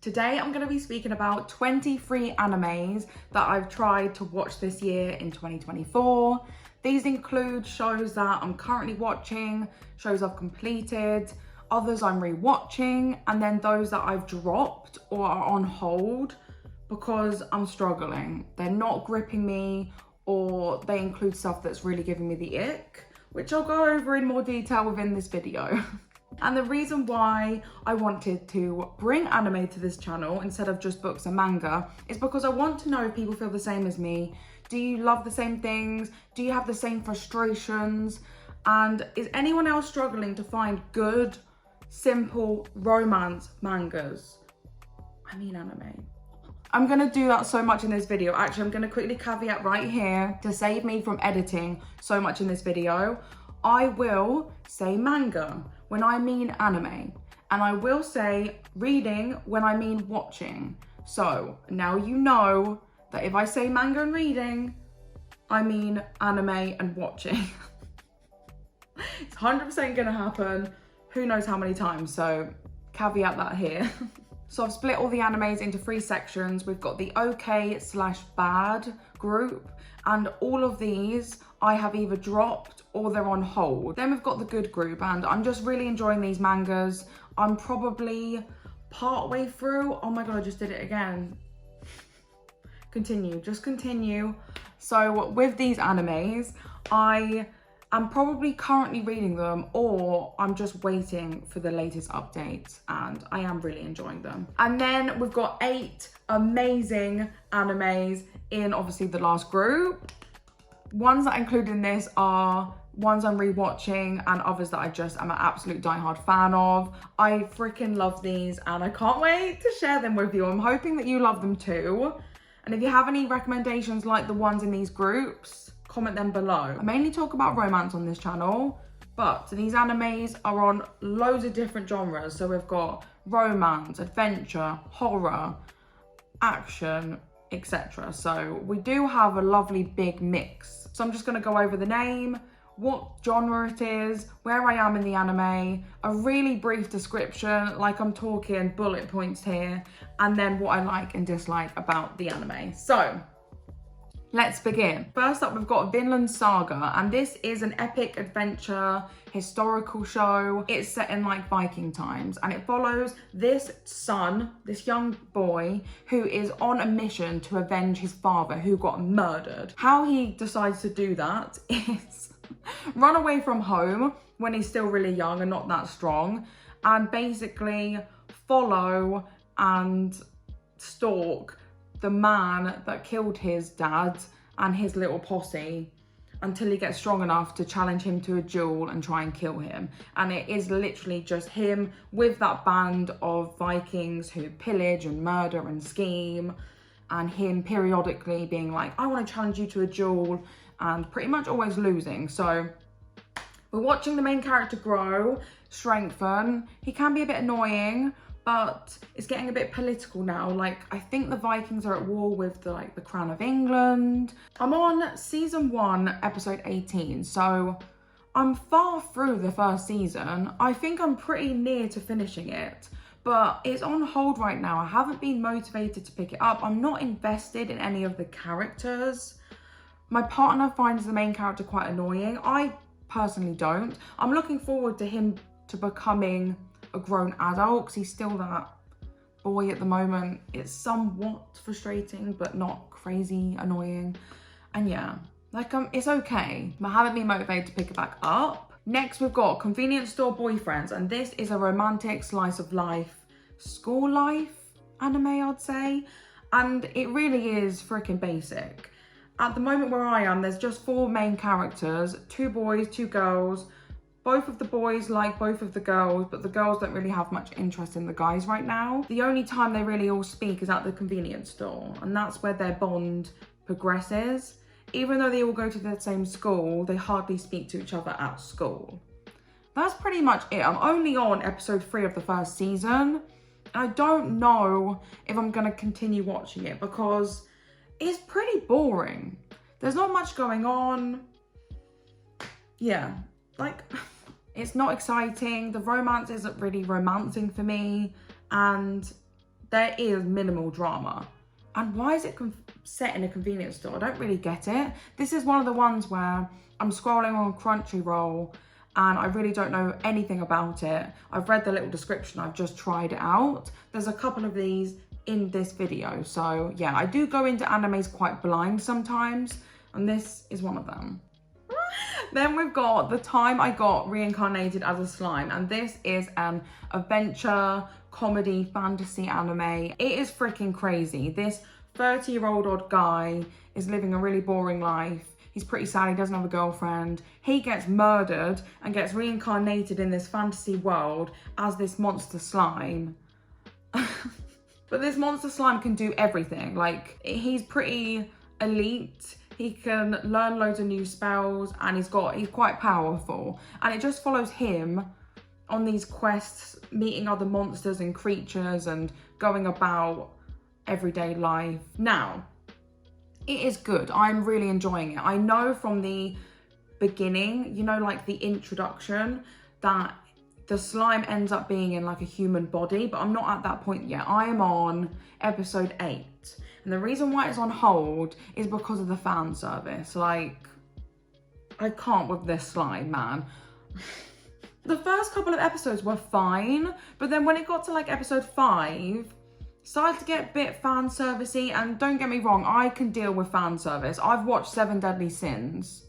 Today I'm going to be speaking about 23 animes that I've tried to watch this year in 2024. These include shows that I'm currently watching, shows I've completed, others I'm rewatching, and then those that I've dropped or are on hold because I'm struggling. They're not gripping me, or they include stuff that's really giving me the ick, which I'll go over in more detail within this video. And the reason why I wanted to bring anime to this channel instead of just books and manga is because I want to know if people feel the same as me. Do you love the same things? Do you have the same frustrations? And is anyone else struggling to find good, simple romance mangas? I mean anime. I'm gonna do that so much in this video. Actually, I'm gonna quickly caveat right here to save me from editing so much in this video. I will say manga when I mean anime, and I will say reading when I mean watching. So now you know that if I say manga and reading, I mean anime and watching. It's 100% gonna happen. Who knows how many times, so caveat that here. So I've split all the animes into 3 sections. We've got the okay/bad group, and all of these I have either dropped or they're on hold. Then we've got the good group, and I'm just really enjoying these mangas. I'm probably partway through. Oh my God, I just did it again. Continue, just continue. So with these animes, I am probably currently reading them, or I'm just waiting for the latest updates, and I am really enjoying them. And then we've got 8 amazing animes in obviously the last group. Ones that I include in this are ones I'm rewatching and others that I just am an absolute diehard fan of. I freaking love these and I can't wait to share them with you. I'm hoping that you love them too. And if you have any recommendations like the ones in these groups, comment them below. I mainly talk about romance on this channel, but these animes are on loads of different genres. So we've got romance, adventure, horror, action, etc. So we do have a lovely big mix. So I'm just going to go over the name, what genre it is, where I am in the anime, a really brief description, like I'm talking bullet points here, and then what I like and dislike about the anime. So let's begin. First up, we've got Vinland Saga, and this is an epic adventure historical show. It's set in like Viking times, and it follows this son, this young boy, who is on a mission to avenge his father who got murdered. How he decides to do that is run away from home when he's still really young and not that strong, and basically follow and stalk the man that killed his dad and his little posse until he gets strong enough to challenge him to a duel and try and kill him. And it is literally just him with that band of Vikings who pillage and murder and scheme, and him periodically being like, I want to challenge you to a duel, and pretty much always losing. So we're watching the main character grow, strengthen. He can be a bit annoying, but it's getting a bit political now. Like, I think the Vikings are at war with the Crown of England. I'm on season 1, episode 18, so I'm far through the first season. I think I'm pretty near to finishing it, but it's on hold right now. I haven't been motivated to pick it up. I'm not invested in any of the characters. My partner finds the main character quite annoying. I personally don't. I'm looking forward to him to becoming a grown adult, because he's still that boy at the moment. It's somewhat frustrating, but not crazy annoying. And yeah, it's okay, but I haven't been motivated to pick it back up. Next, we've got Convenience Store Boyfriends, and this is a romantic slice of life, school life anime, I'd say. And it really is freaking basic. At the moment where I am, there's just 4 main characters, 2 boys, 2 girls. Both of the boys like both of the girls, but the girls don't really have much interest in the guys right now. The only time they really all speak is at the convenience store, and that's where their bond progresses. Even though they all go to the same school, they hardly speak to each other at school. That's pretty much it. I'm only on episode 3 of the first season. I don't know if I'm gonna continue watching it because it's pretty boring. There's not much going on. Yeah, it's not exciting. The romance isn't really romancing for me, and There is minimal drama. And why is it set in a convenience store? I don't really get it. This is one of the ones where I'm scrolling on Crunchyroll and I really don't know anything about it. I've read the little description, I've just tried it out. There's a couple of these in this video. So yeah, I do go into animes quite blind sometimes, and this is one of them. Then we've got The Time I Got Reincarnated as a Slime, and this is an adventure, comedy, fantasy anime. It is freaking crazy. This 30-year-old odd guy is living a really boring life. He's pretty sad, he doesn't have a girlfriend. He gets murdered and gets reincarnated in this fantasy world as this monster slime. But this monster slime can do everything. Like, he's pretty elite. He can learn loads of new spells, and he's quite powerful. And it just follows him on these quests, meeting other monsters and creatures and going about everyday life. Now, it is good. I'm really enjoying it. I know from the beginning, you know, like the introduction, that the slime ends up being in like a human body, but I'm not at that point yet. I am on episode 8. And the reason why it's on hold is because of the fan service. Like, I can't with this slime, man. The first couple of episodes were fine, but then when it got to like episode 5, started to get a bit fan servicey. And don't get me wrong, I can deal with fan service. I've watched 7 Deadly Sins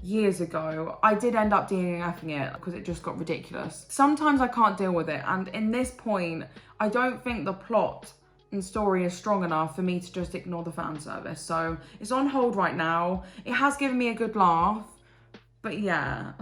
years ago. I did end up DNFing it because it just got ridiculous. Sometimes I can't deal with it, and in this point, I don't think the plot and story is strong enough for me to just ignore the fan service. So it's on hold right now. It has given me a good laugh, but yeah.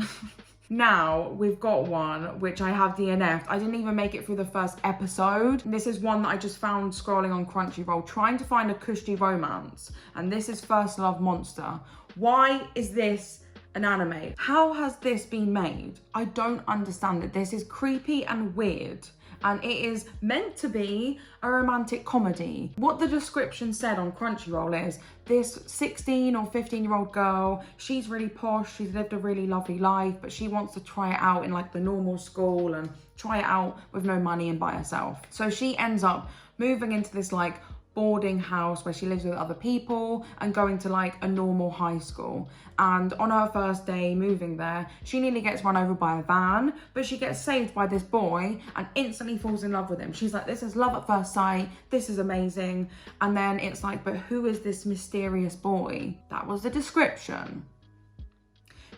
Now we've got one which I have DNF'd. I didn't even make it through the first episode. This is one that I just found scrolling on Crunchyroll, trying to find a cushy romance. And this is First Love Monster. Why is this an anime? How has this been made? I don't understand it. This is creepy and weird. And it is meant to be a romantic comedy. What the description said on Crunchyroll is this 16 or 15-year-old girl, she's really posh, she's lived a really lovely life, but she wants to try it out in like the normal school and try it out with no money and by herself. So she ends up moving into this like boarding house where she lives with other people and going to like a normal high school. And on her first day moving there, she nearly gets run over by a van, but she gets saved by this boy and instantly falls in love with him. She's like, this is love at first sight, this is amazing. And then it's like, but who is this mysterious boy? That was the description.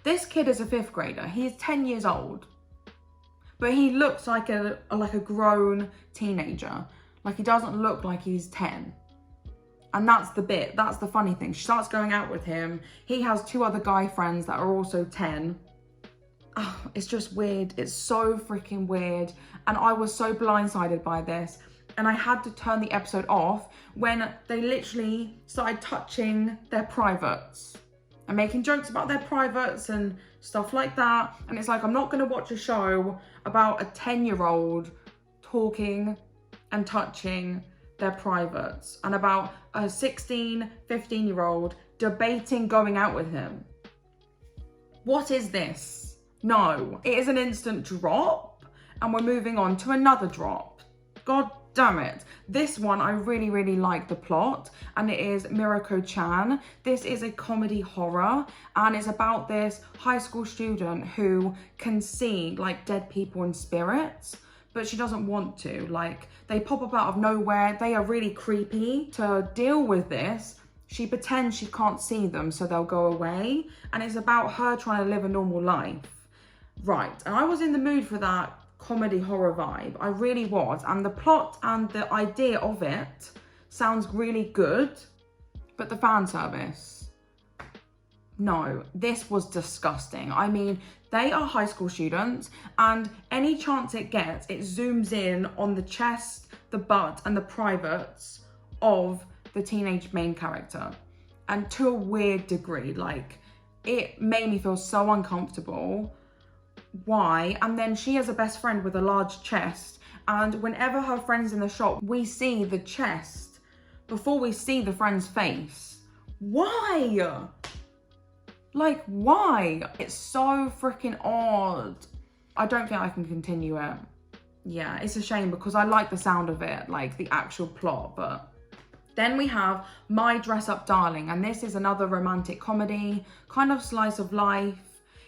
This kid is a 5th grader. He is 10 years old, but he looks like a grown teenager. Like, he doesn't look like he's 10. And that's the funny thing. She starts going out with him. He has 2 other guy friends that are also 10. Oh, it's just weird. It's so freaking weird. And I was so blindsided by this. And I had to turn the episode off when they literally started touching their privates and making jokes about their privates and stuff like that. And it's like, I'm not gonna watch a show about a 10-year-old talking and touching their privates and about a 16, 15-year-old debating going out with him. What is this? No, it is an instant drop and we're moving on to another drop. God damn it. This one, I really, really like the plot, and it is Mieruko-chan. This is a comedy horror, and it's about this high school student who can see like dead people and spirits, but she doesn't want to. Like, they pop up out of nowhere. They are really creepy. To deal with this, she pretends she can't see them, so they'll go away. And it's about her trying to live a normal life. Right, and I was in the mood for that comedy horror vibe. I really was. And the plot and the idea of it sounds really good, but the fan service, no, this was disgusting. I mean, they are high school students, and any chance it gets, it zooms in on the chest, the butt, and the privates of the teenage main character. And to a weird degree, like, it made me feel so uncomfortable. Why? And then she has a best friend with a large chest, and whenever her friend's in the shop, we see the chest before we see the friend's face. Why? Like, why? It's so freaking odd. I don't think I can continue it. yeah, it's a shame because I like the sound of it, like the actual plot. But then we have My Dress Up Darling, and this is another romantic comedy, kind of slice of life.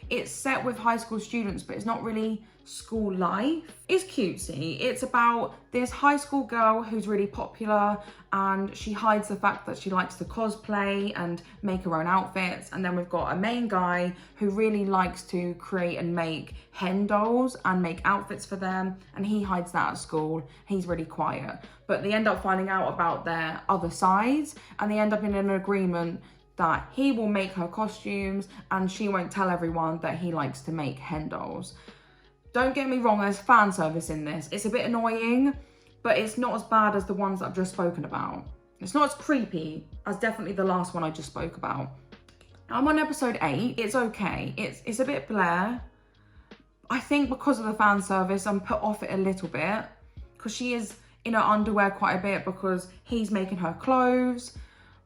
It's set with high school students, but it's not really school life. It's cutesy. It's about this high school girl who's really popular, and she hides the fact that she likes to cosplay and make her own outfits. And then we've got a main guy who really likes to create and make hen dolls and make outfits for them, and he hides that at school. He's really quiet, but they end up finding out about their other sides, and they end up in an agreement that he will make her costumes and she won't tell everyone that he likes to make hen dolls. Don't get me wrong, there's fan service in this. It's a bit annoying, but it's not as bad as the ones that I've just spoken about. It's not as creepy as definitely the last one I just spoke about. I'm on episode 8. It's okay. It's a bit bleh. I think because of the fan service, I'm put off it a little bit, because she is in her underwear quite a bit because he's making her clothes.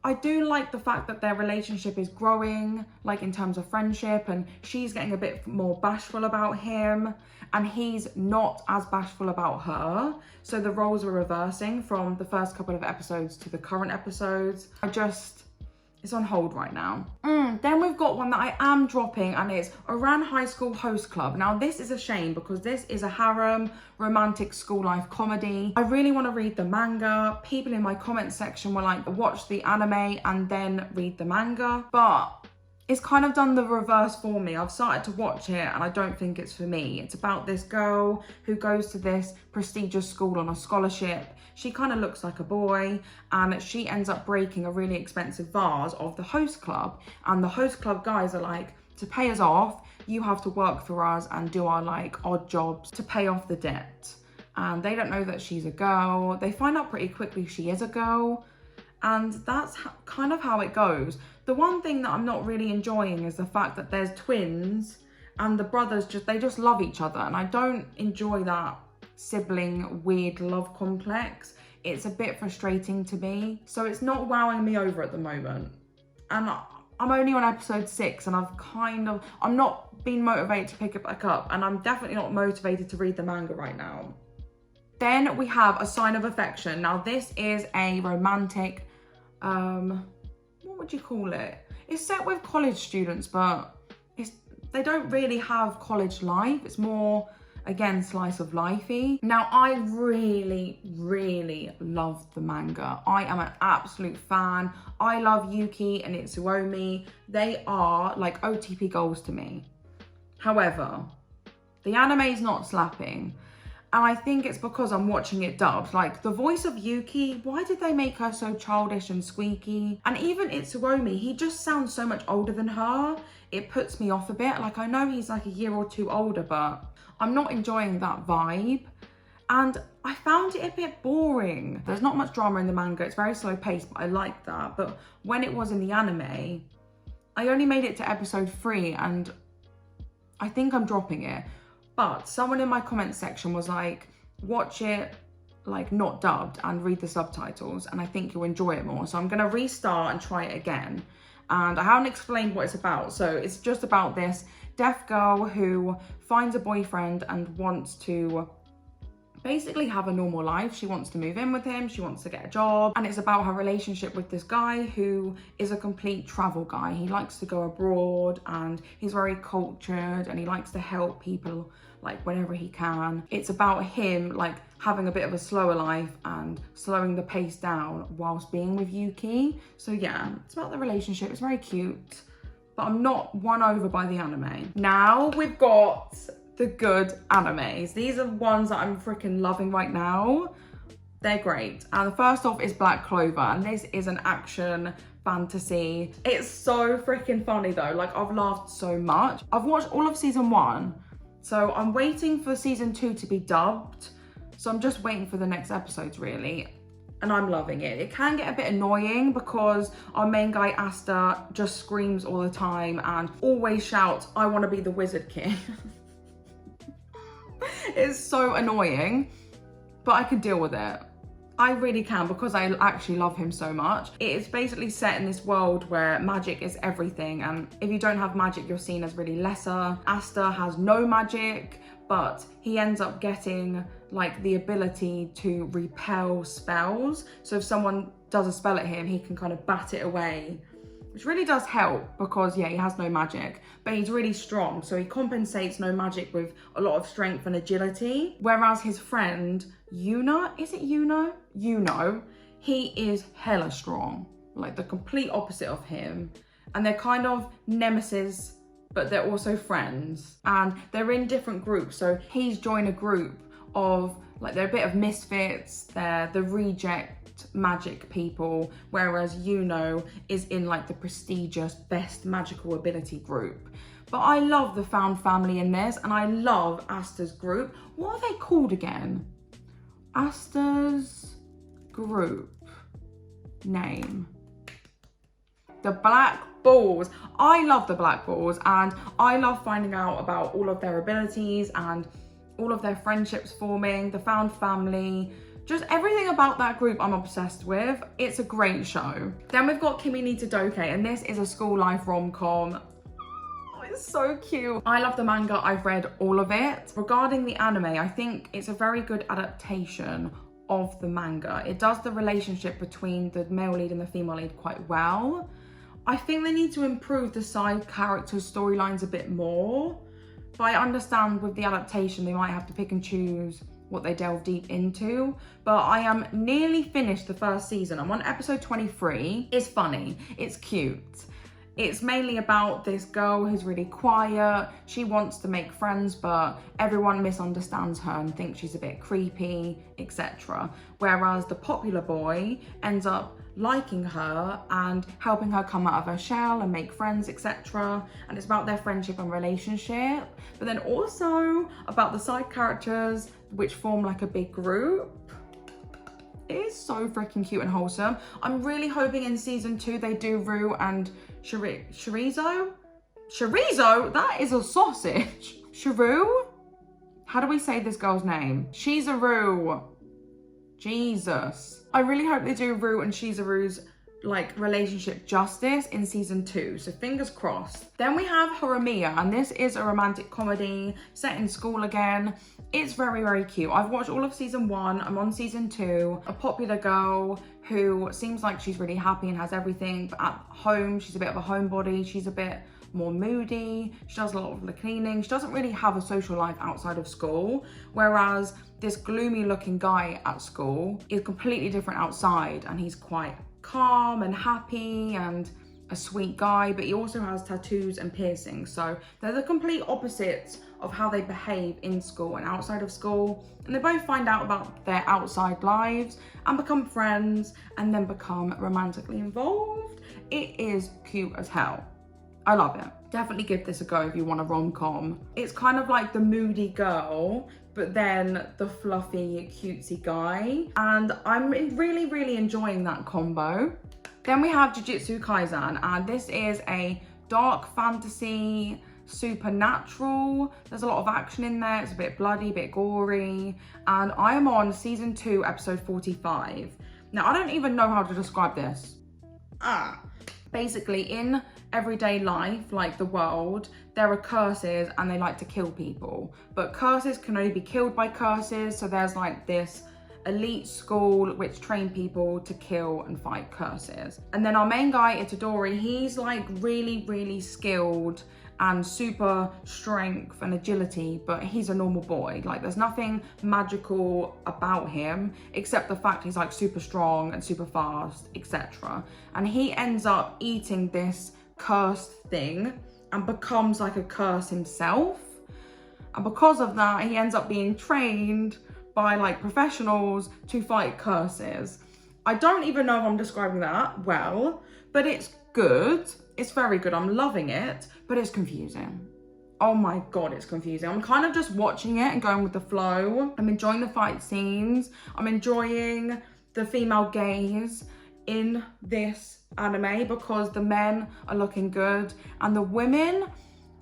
I do like the fact that their relationship is growing, like in terms of friendship, and she's getting a bit more bashful about him and he's not as bashful about her. So the roles are reversing from the first couple of episodes to the current episodes. It's on hold right now. Then we've got one that I am dropping, and it's Oran High School Host Club. Now this is a shame because this is a harem romantic school life comedy. I really want to read the manga. People in my comment section were like, watch the anime and then read the manga, but it's kind of done the reverse for me. I've started to watch it and I don't think it's for me. It's about this girl who goes to this prestigious school on a scholarship. She kind of looks like a boy, and she ends up breaking a really expensive vase of the host club. And the host club guys are like, to pay us off, you have to work for us and do our like odd jobs to pay off the debt. And they don't know that she's a girl. They find out pretty quickly she is a girl. And that's kind of how it goes. The one thing that I'm not really enjoying is the fact that there's twins and the brothers they just love each other. And I don't enjoy that sibling weird love complex. It's a bit frustrating to me. So it's not wowing me over at the moment. And I'm only on episode 6 and I'm not being motivated to pick it back up. And I'm definitely not motivated to read the manga right now. Then we have A Sign of Affection. Now this is a romantic, what would you call it? It's set with college students, but they don't really have college life. It's more, again, slice of lifey. Now I really, really love the manga. I am an absolute fan. I love Yuki and Itsuomi. They are like OTP goals to me. However, the anime is not slapping. And I think it's because I'm watching it dubbed. Like the voice of Yuki, why did they make her so childish and squeaky? And even Itsuomi, he just sounds so much older than her. It puts me off a bit. Like I know he's like a year or two older, but I'm not enjoying that vibe. And I found it a bit boring. There's not much drama in the manga. It's very slow paced, but I like that. But when it was in the anime, I only made it to episode 3 and I think I'm dropping it. But someone in my comment section was like, watch it like not dubbed and read the subtitles and I think you'll enjoy it more. So I'm gonna restart and try it again. And I haven't explained what it's about. So it's just about this deaf girl who finds a boyfriend and wants to basically have a normal life. She wants to move in with him, she wants to get a job, and it's about her relationship with this guy who is a complete travel guy. He likes to go abroad and he's very cultured and he likes to help people like whenever he can. It's about him like having a bit of a slower life and slowing the pace down whilst being with Yuki. So yeah, it's about the relationship. It's very cute, but I'm not won over by the anime. Now we've got the good animes. These are ones that I'm freaking loving right now. They're great. And the first off is Black Clover, and this is an action fantasy. It's so freaking funny though. Like I've laughed so much. I've watched all of season 1, so I'm waiting for season 2 to be dubbed. So I'm just waiting for the next episodes really. And I'm loving it. It can get a bit annoying because our main guy Asta just screams all the time and always shouts, I want to be the Wizard King. It's so annoying, but I can deal with it. I really can because I actually love him so much. It is basically set in this world where magic is everything, and if you don't have magic, you're seen as really lesser. Asta has no magic, but he ends up getting like the ability to repel spells. So if someone does a spell at him, he can kind of bat it away, which really does help because, yeah, he has no magic, but he's really strong. So he compensates no magic with a lot of strength and agility. Whereas his friend, Yuno, is it Yuno? Yuno, he is hella strong, like the complete opposite of him. And they're kind of nemesis, but they're also friends. And they're in different groups. So he's joined a group of, like, they're a bit of misfits. They're the reject magic people, whereas Yuno is in like the prestigious best magical ability group. But I love the found family in this, and I love Asta's group. What are they called again? Asta's group name. The Black Balls. I love the Black Balls, and I love finding out about all of their abilities and all of their friendships forming, the found family, just everything about that group I'm obsessed with. It's a great show. Then we've got Kimi ni Todoke, and this is a school life rom-com. Oh, it's so cute. I love the manga, I've read all of it. Regarding the anime, I think it's a very good adaptation of the manga. It does the relationship between the male lead and the female lead quite well. I think they need to improve the side characters' storylines a bit more, but I understand with the adaptation they might have to pick and choose what they delve deep into. But I am nearly finished the first season. I'm on episode 23. It's funny, it's cute. It's mainly about this girl who's really quiet. She wants to make friends, but everyone misunderstands her and thinks she's a bit creepy, etc. Whereas the popular boy ends up liking her and helping her come out of her shell and make friends, etc. And it's about their friendship and relationship, but then also about the side characters which form like a big group. It is so freaking cute and wholesome. I'm really hoping in season 2 they do Rue and Chorizo? Chorizo? That is a sausage. Sharu? How do we say this girl's name? Shizaru. Jesus. I really hope they do Rue and Shizaru's like relationship justice in season 2, so fingers crossed. Then we have Horimiya, and this is a romantic comedy set in school again. It's very, very cute. I've watched all of season 1, I'm on season 2. A popular girl who seems like she's really happy and has everything, but at home she's a bit of a homebody. She's a bit more moody. She does a lot of the cleaning. She doesn't really have a social life outside of school, whereas this gloomy looking guy at school is completely different outside, and he's quite calm and happy and a sweet guy, but he also has tattoos and piercings. So they're the complete opposites of how they behave in school and outside of school. And they both find out about their outside lives and become friends and then become romantically involved. It is cute as hell. I love it. Definitely give this a go if you want a rom-com. It's kind of like the moody girl, but then the fluffy, cutesy guy. And I'm really, really enjoying that combo. Then we have Jujutsu Kaisen, and this is a dark fantasy, supernatural. There's a lot of action in there. It's a bit bloody, a bit gory. And I am on season 2, episode 45. Now, I don't even know how to describe this. Basically, in everyday life, like the world, there are curses and they like to kill people. But curses can only be killed by curses. So there's like this elite school which train people to kill and fight curses. And then our main guy, Itadori, he's like really, really skilled and super strength and agility, but he's a normal boy. Like there's nothing magical about him except the fact he's like super strong and super fast, etc. And he ends up eating this cursed thing and becomes like a curse himself. And because of that, he ends up being trained by like professionals to fight curses. I don't even know if I'm describing that well, but it's good. It's very good. I'm loving it, but it's confusing. Oh my God, it's confusing. I'm kind of just watching it and going with the flow. I'm enjoying the fight scenes. I'm enjoying the female gaze in this anime because the men are looking good and the women,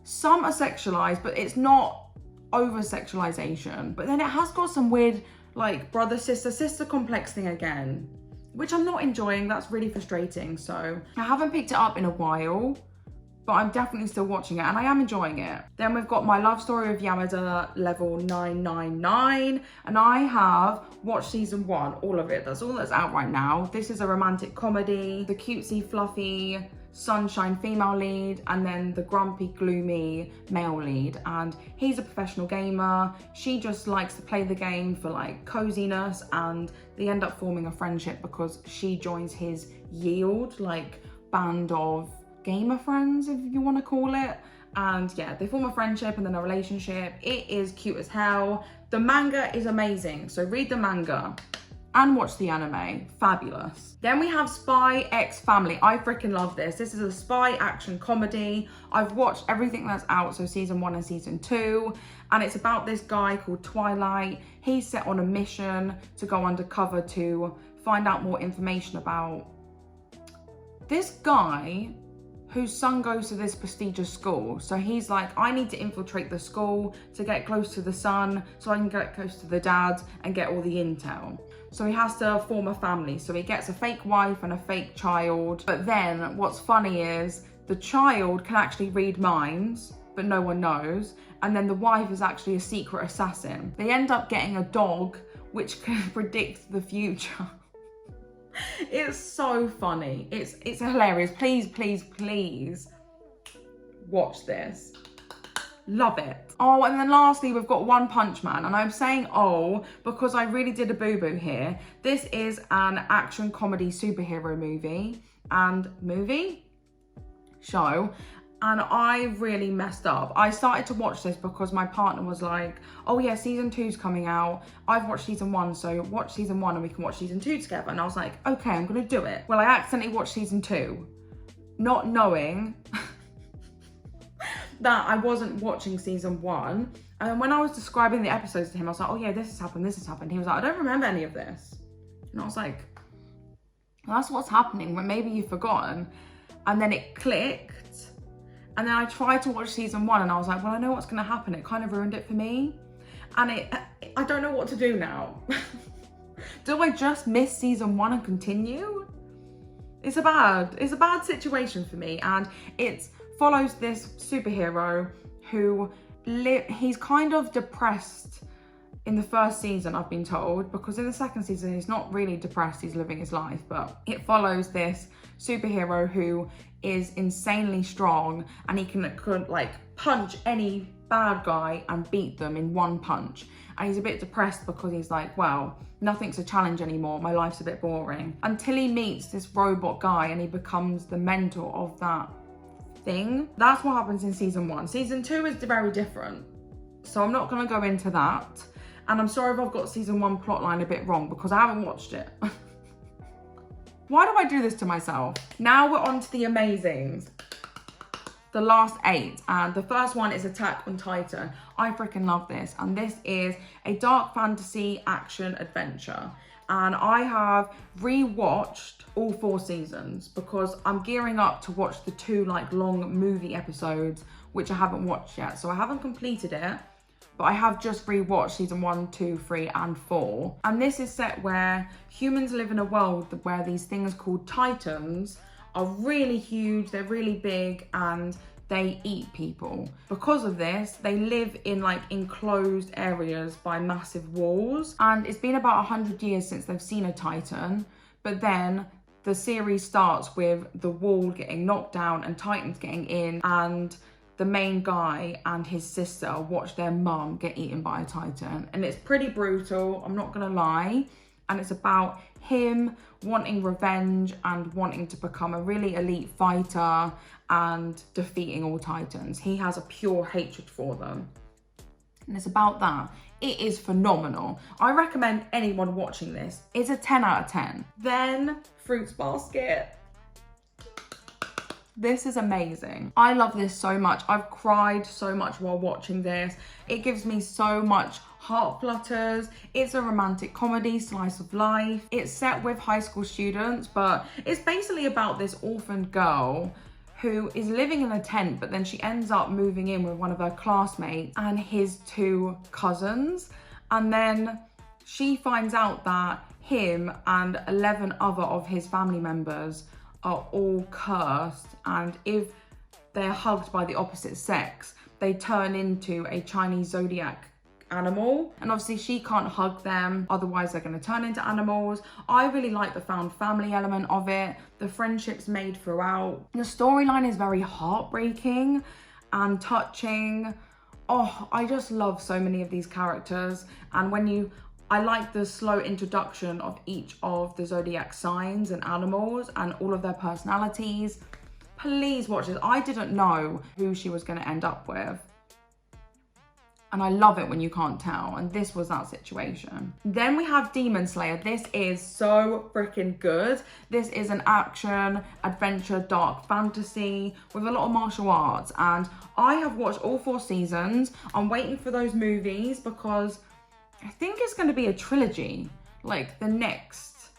some are sexualized, but it's not over sexualization. But then it has got some weird like brother sister complex thing again, which I'm not enjoying. That's really frustrating. So I haven't picked it up in a while, but I'm definitely still watching it and I am enjoying it. Then we've got My Love Story of Yamada level 999, and I have watched season 1, all of it. That's all that's out right now. This is a romantic comedy, the cutesy, fluffy, sunshine female lead, and then the grumpy, gloomy male lead. And he's a professional gamer. She just likes to play the game for like coziness, and they end up forming a friendship because she joins his yield, like band of gamer friends, if you want to call it. And yeah, they form a friendship and then a relationship. It is cute as hell. The manga is amazing, so read the manga and watch the anime. Fabulous. Then we have Spy X Family. I freaking love this. This is a spy action comedy. I've watched everything that's out, so season 1 and season 2, and it's about this guy called Twilight. He's set on a mission to go undercover to find out more information about this guy whose son goes to this prestigious school. So he's like, I need to infiltrate the school to get close to the son so I can get close to the dad and get all the intel. So he has to form a family. So he gets a fake wife and a fake child. But then what's funny is the child can actually read minds, but no one knows. And then the wife is actually a secret assassin. They end up getting a dog which can predict the future. It's so funny. It's hilarious. Please watch this. Love it. Oh, and then lastly, we've got One Punch Man. And I'm saying oh because I really did a boo-boo here. This is an action comedy superhero movie show. And I really messed up. I started to watch this because my partner was like, oh yeah, season 2's coming out. I've watched season 1, so watch season 1 and we can watch season 2 together. And I was like, okay, I'm gonna do it. Well, I accidentally watched season 2, not knowing that I wasn't watching season 1. And when I was describing the episodes to him, I was like, oh yeah, this has happened. He was like, I don't remember any of this. And I was like, well, that's what's happening, but maybe you've forgotten. And then it clicked. And then I tried to watch season 1 and I was like, well, I know what's gonna happen. It kind of ruined it for me. And I don't know what to do now. Do I just miss season 1 and continue? It's a bad situation for me. And it follows this superhero who he's kind of depressed in the first season, I've been told, because in the second season, he's not really depressed, he's living his life, but it follows this superhero who is insanely strong and he can like punch any bad guy and beat them in one punch. And he's a bit depressed because he's like, well, nothing's a challenge anymore, my life's a bit boring. Until he meets this robot guy and he becomes the mentor of that thing. That's what happens in season 1. Season 2 is very different, so I'm not gonna go into that. And I'm sorry if I've got season 1 plotline a bit wrong because I haven't watched it. Why do I do this to myself? Now we're on to the amazings. The last 8, and the first one is Attack on Titan. I freaking love this, and this is a dark fantasy action adventure. And I have rewatched all 4 seasons because I'm gearing up to watch the 2 like long movie episodes, which I haven't watched yet. So I haven't completed it, but I have just rewatched season 1, 2, 3, and 4. And this is set where humans live in a world where these things called Titans are really huge, they're really big, and they eat people. Because of this, they live in like enclosed areas by massive walls. And it's been about 100 years since they've seen a Titan, but then the series starts with the wall getting knocked down and Titans getting in, and the main guy and his sister watch their mum get eaten by a Titan. And it's pretty brutal, I'm not gonna lie. And it's about him wanting revenge and wanting to become a really elite fighter and defeating all Titans. He has a pure hatred for them. And it's about that. It is phenomenal. I recommend anyone watching this. It's a 10 out of 10. Then Fruits Basket. This is amazing. I love this so much. I've cried so much while watching this. It gives me so much heart flutters. It's a romantic comedy, slice of life. It's set with high school students, but it's basically about this orphaned girl who is living in a tent, but then she ends up moving in with one of her classmates and his 2 cousins. And then she finds out that him and 11 other of his family members are all cursed, and if they're hugged by the opposite sex, they turn into a Chinese zodiac animal, and obviously she can't hug them, otherwise they're going to turn into animals. I really like the found family element of it, the friendships made throughout. The storyline is very heartbreaking and touching. Oh, I just love so many of these characters, and I like the slow introduction of each of the zodiac signs and animals and all of their personalities. Please watch this. I didn't know who she was going to end up with. And I love it when you can't tell. And this was that situation. Then we have Demon Slayer. This is so freaking good. This is an action, adventure, dark fantasy with a lot of martial arts. And I have watched all 4 seasons. I'm waiting for those movies because I think it's going to be a trilogy. Like the next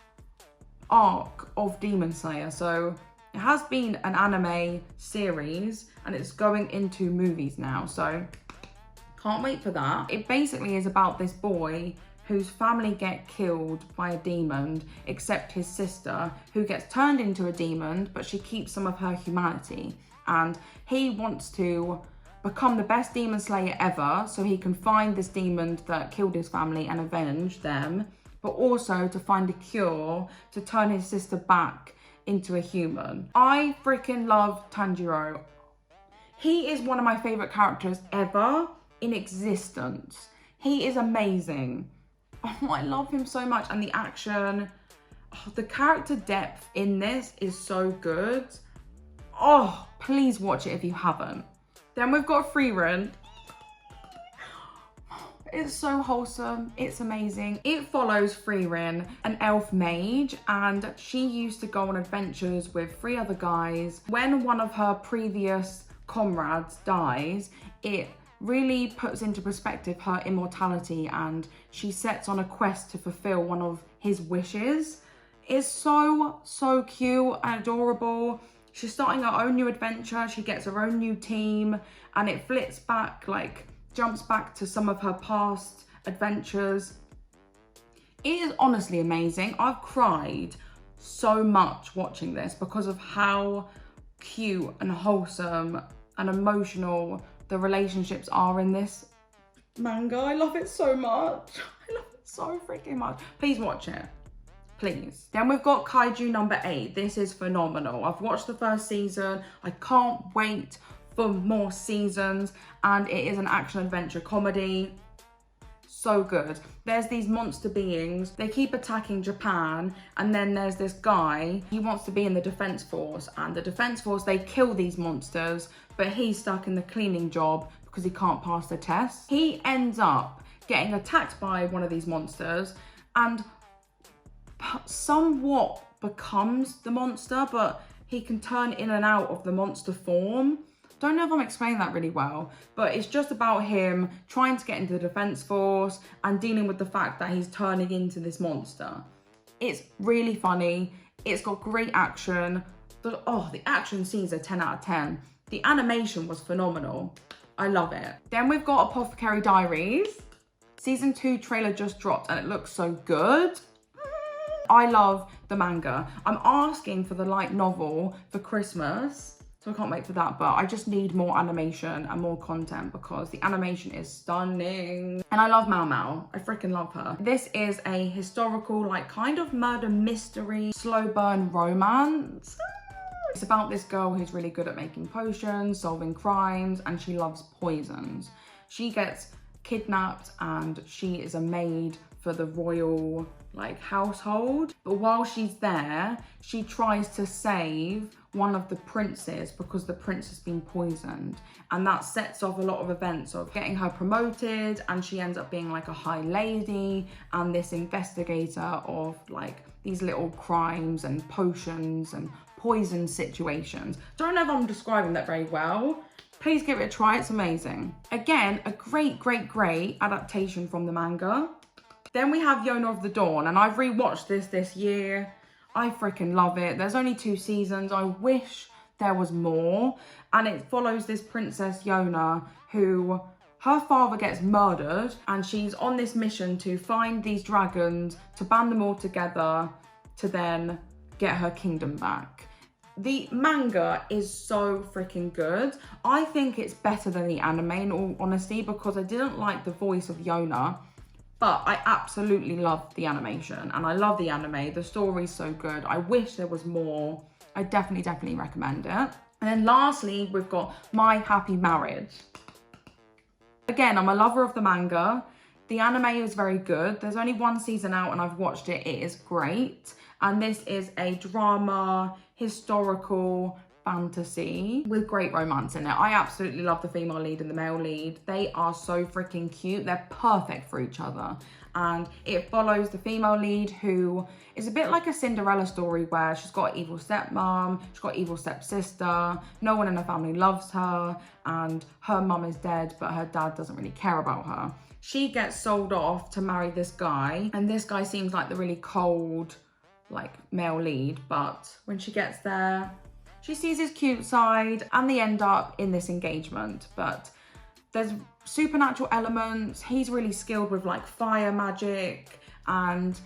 arc of Demon Slayer. So it has been an anime series and it's going into movies now. So can't wait for that. It basically is about this boy whose family get killed by a demon, except his sister, who gets turned into a demon, but she keeps some of her humanity. And he wants to become the best demon slayer ever, so he can find this demon that killed his family and avenge them, but also to find a cure to turn his sister back into a human. I freaking love Tanjiro. He is one of my favorite characters ever in existence. He is amazing. Oh, I love him so much, and the action, the character depth in this is so good. Oh, please watch it if you haven't. Then we've got Frieren. It's so wholesome, it's amazing. It follows Frieren, an elf mage, and she used to go on adventures with 3 other guys. When one of her previous comrades dies, it really puts into perspective her immortality, and she sets on a quest to fulfill one of his wishes. It's so cute and adorable. She's starting her own new adventure. She gets her own new team, and it flips back, like jumps back to some of her past adventures. It is honestly amazing. I've cried so much watching this because of how cute and wholesome and emotional the relationships are in this manga. I love it so much. I love it so freaking much. Please watch it. Please. Then we've got Kaiju number 8. This is phenomenal. I've watched the first season. I can't wait for more seasons. And it is an action adventure comedy. So good. There's these monster beings. They keep attacking Japan. And then there's this guy. He wants to be in the defense force. And the defense force, they kill these monsters. But he's stuck in the cleaning job because he can't pass the test. He ends up getting attacked by one of these monsters and somewhat becomes the monster, but he can turn in and out of the monster form. Don't know if I'm explaining that really well, but it's just about him trying to get into the defense force and dealing with the fact that he's turning into this monster. It's really funny. It's got great action. The action scenes are 10 out of 10. The animation was phenomenal. I love it. Then we've got Apothecary Diaries. Season 2 trailer just dropped and it looks so good. I love the manga. I'm asking for the light novel for Christmas, so I can't wait for that, but I just need more animation and more content because the animation is stunning. And I love Mao Mao. I freaking love her. This is a historical, like kind of murder mystery, slow burn romance. It's about this girl who's really good at making potions, solving crimes, and she loves poisons. She gets kidnapped and she is a maid for the royal household. But while she's there, she tries to save one of the princes because the prince has been poisoned. And that sets off a lot of events of getting her promoted, and she ends up being like a high lady and this investigator of these little crimes and potions and poison situations. Don't know if I'm describing that very well. Please give it a try, it's amazing. Again, a great adaptation from the manga. Then we have Yona of the Dawn, and I've rewatched this year. I freaking love it. There's only 2 seasons. I wish there was more. And it follows this princess Yona who, her father gets murdered, and she's on this mission to find these dragons, to band them all together, to then get her kingdom back. The manga is so freaking good. I think it's better than the anime in all honesty, because I didn't like the voice of Yona, but I absolutely love the animation and I love the anime. The story's so good. I wish there was more. I definitely recommend it. And then lastly, we've got My Happy Marriage. Again, I'm a lover of the manga. The anime is very good. There's only one season out and I've watched it. It is great. And this is a drama, historical fantasy with great romance in it. I absolutely love the female lead and the male lead. They are so freaking cute. They're perfect for each other. And it follows the female lead, who is a bit like a Cinderella story, where she's got an evil stepmom, she's got an evil stepsister, no one in her family loves her, and her mum is dead, but her dad doesn't really care about her. She gets sold off to marry this guy, and this guy seems like the really cold, like, male lead, but when she gets there, she sees his cute side and they end up in this engagement. But there's supernatural elements. He's really skilled with like fire magic, and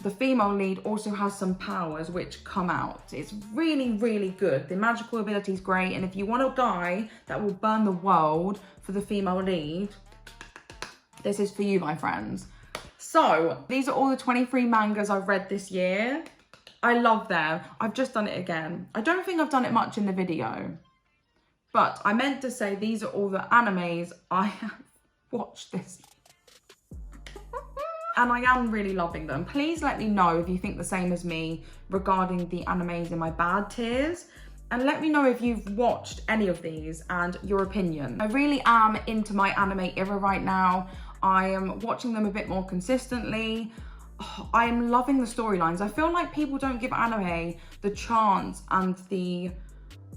the female lead also has some powers which come out. It's really good. The magical ability is great, and if you want a guy that will burn the world for the female lead, this is for you, my friends. So these are all the 23 mangas I've read this year. I love them. I've just done it again. I don't think I've done it much in the video, but I meant to say these are all the animes I have watched this and I am really loving them. Please let me know if you think the same as me regarding the animes in my bad tiers, and let me know if you've watched any of these and your opinion. I really am into my anime era right now. I am watching them a bit more consistently. I am loving the storylines. I feel like people don't give anime the chance and the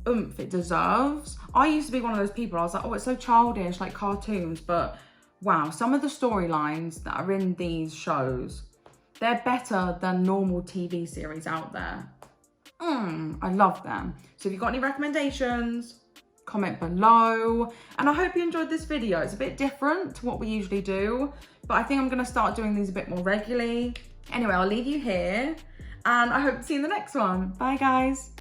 oomph it deserves. I used to be one of those people. I was like, oh, it's so childish, like cartoons. But wow, some of the storylines that are in these shows, they're better than normal TV series out there. I love them. So if you've got any recommendations, comment below. And I hope you enjoyed this video. It's a bit different to what we usually do, but I think I'm gonna start doing these a bit more regularly. Anyway, I'll leave you here and I hope to see you in the next one. Bye guys.